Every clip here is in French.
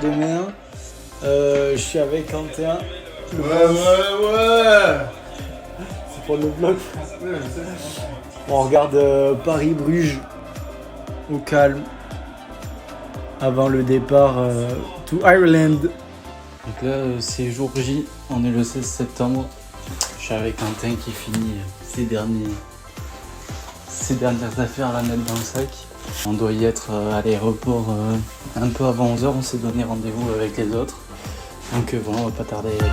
demain. Je suis avec Quentin. Ouais. C'est pour le vlog. On regarde Paris-Bruges au calme avant le départ to Ireland. Donc là c'est jour J, on est le 16 septembre. Je suis avec Quentin qui finit ses dernières affaires à la mettre dans le sac. On doit y être à l'aéroport un peu avant 11h, on s'est donné rendez-vous avec les autres. Donc voilà, on va pas tarder à y aller.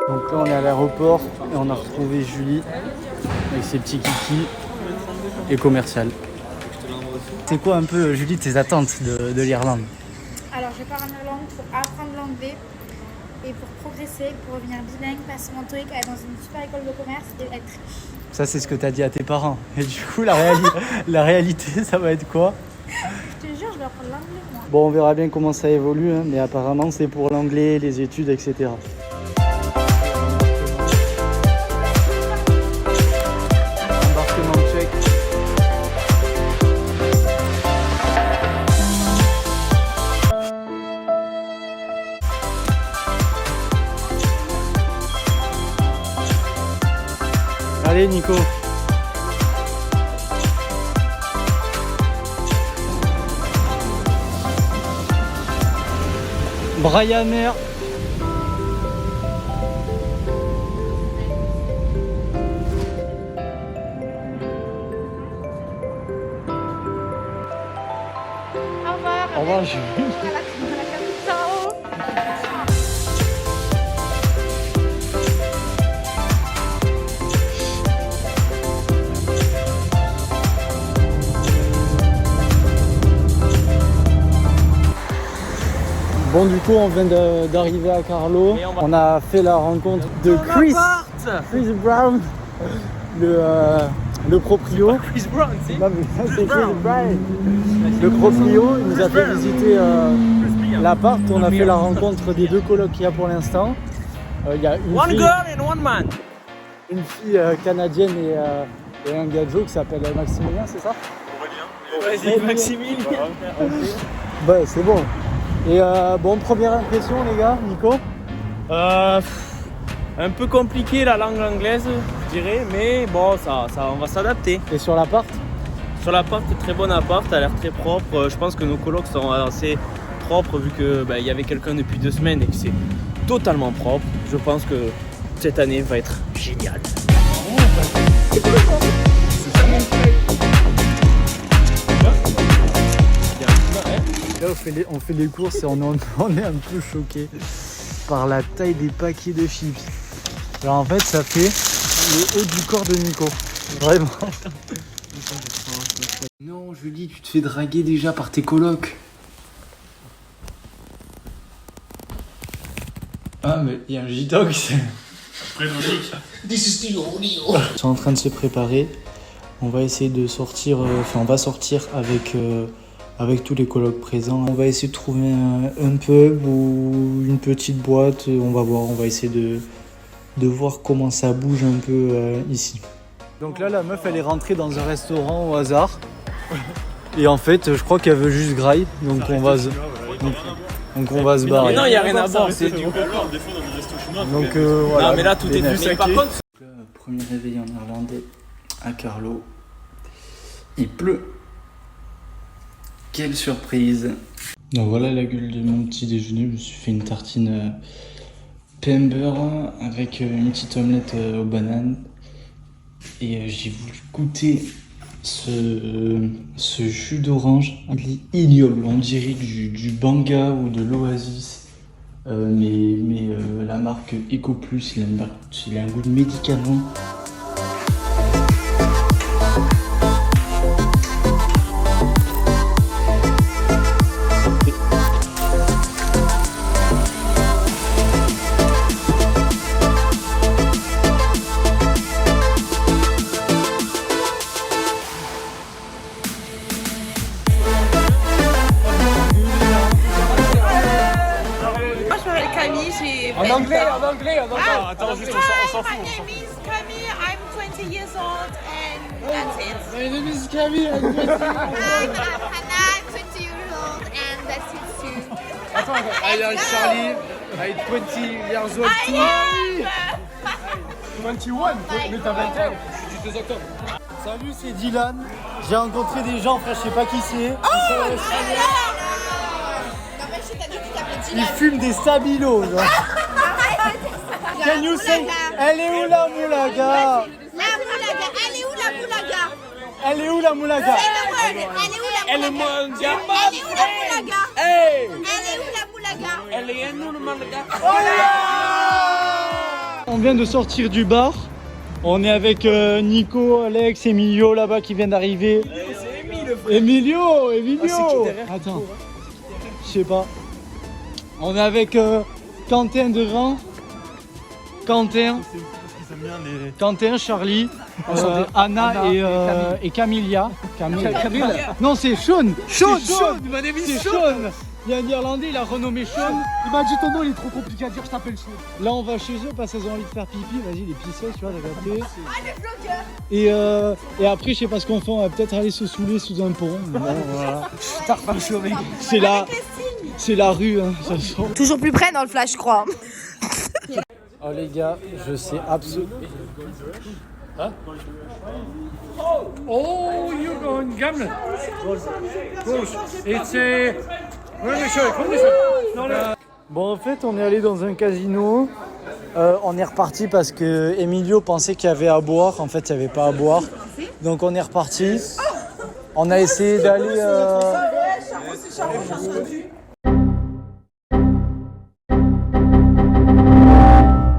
Donc là on est à l'aéroport et on a retrouvé Julie avec ses petits kikis et commercial. C'est quoi un peu Julie tes attentes de l'Irlande? Alors je pars en Irlande pour apprendre l'anglais et pour progresser, pour revenir bilingue, passer mon TOEIC, aller dans une super école de commerce et être riche. Ça c'est ce que t'as dit à tes parents. Et du coup la réalité ça va être quoi? Je te jure, je vais apprendre l'anglais moi. Bon on verra bien comment ça évolue hein, mais apparemment c'est pour l'anglais, les études, etc. Allez Nico. Ryanair. Au revoir. Au revoir Julie. Ciao. Bon du coup on vient d'arriver à Carlo. On a fait la rencontre de Chris Brown, le proprio. Chris Brown, c'est Non, mais ça, c'est Chris Brown. Le proprio, il nous a fait visiter l'appart. On a fait la rencontre des deux colocs qu'il y a pour l'instant. Il y a One girl and one man. une fille canadienne et un gars qui s'appelle Maximilien, c'est ça? Vas-y, Maximilien. Ouais, c'est bon. Et bon, première impression les gars, Nico? Un peu compliqué la langue anglaise, je dirais, mais bon, ça, on va s'adapter. Et sur l'appart? Sur l'appart, très bon appart, ça a l'air très propre. Je pense que nos colocs sont assez propres vu que il y avait quelqu'un depuis 2 semaines et que c'est totalement propre. Je pense que cette année va être géniale. Là on fait les courses et on est un peu choqué par la taille des paquets de chips. Alors en fait ça fait le haut du corps de Nico. Vraiment. Non Julie, tu te fais draguer déjà par tes colocs. Ah mais il y a un J-Dog. Ils sont en train de se préparer. On va essayer de sortir, on va sortir avec tous les colocs présents. On va essayer de trouver un pub ou une petite boîte. On va voir, on va essayer de voir comment ça bouge un peu ici. Donc là, la meuf, elle est rentrée dans un restaurant au hasard. Et en fait, je crois qu'elle veut juste graille. Donc on va se barrer. Mais non, il n'y a rien à voir, c'est du coup. Donc voilà. Non, mais là, tout est vu. Mais par contre, premier réveil en Irlande à Carlo. Il pleut. Quelle surprise! Donc voilà la gueule de mon petit déjeuner. Je me suis fait une tartine pain beurre avec une petite omelette aux bananes. Et j'ai voulu goûter ce jus d'orange. Il est ignoble, on dirait du Banga ou de l'Oasis. Mais la marque Eco Plus, il a un goût de médicament. anglais. Attends, juste, on s'en fout. My name is Camille. I'm 20 years old, and that's it. My name is Camille. I'm Hannah, I'm 20 years old, and that's it too. I am Charlie, I'm 20 years old. I am. 21, mais t'as 21. Je suis du 2 octobre. Salut, c'est Dylan. J'ai rencontré des gens, frère, je sais pas qui c'est. Ils fument des stabilos. Genre. Can you say, elle est où la moulaga? La moulaga, elle est où la moulaga? Elle est où la moulaga? Elle est où la moulaga? Elle est mondiale. Elle est où la moulaga? Hey. Elle est où la moulaga? Elle est nous le malaga. On vient de sortir du bar. On est avec Nico, Alex, Emilio là-bas qui vient d'arriver. C'est Emile. Emilio. derrière? Attends, je sais pas. On est avec Quentin de Rang. Quentin, Charlie, Anna et Camilla. Non, c'est Sean. Sean. C'est Sean. Il y a un Irlandais, il a renommé Sean. Il m'a dit ton nom, il est trop compliqué à dire, je t'appelle Sean. Là, on va chez eux parce qu'ils ont envie de faire pipi. Vas-y, les pisseux, tu vois, t'as capté. Et après, je sais pas ce qu'on fait. On va peut-être aller se saouler sous un pont. Bon, voilà. C'est la rue, hein, ça sent. Toujours plus près dans le flash, je crois. Oh les gars, je sais absolument. Oh, you're going gambling. Bruce, it's a... Let me show you. Come this way. No, no. Bon, en fait, on est allé dans un casino. On est reparti parce que Emilio pensait qu'il y avait à boire. En fait, il n'y avait pas à boire. Donc, on est reparti. On a essayé d'aller.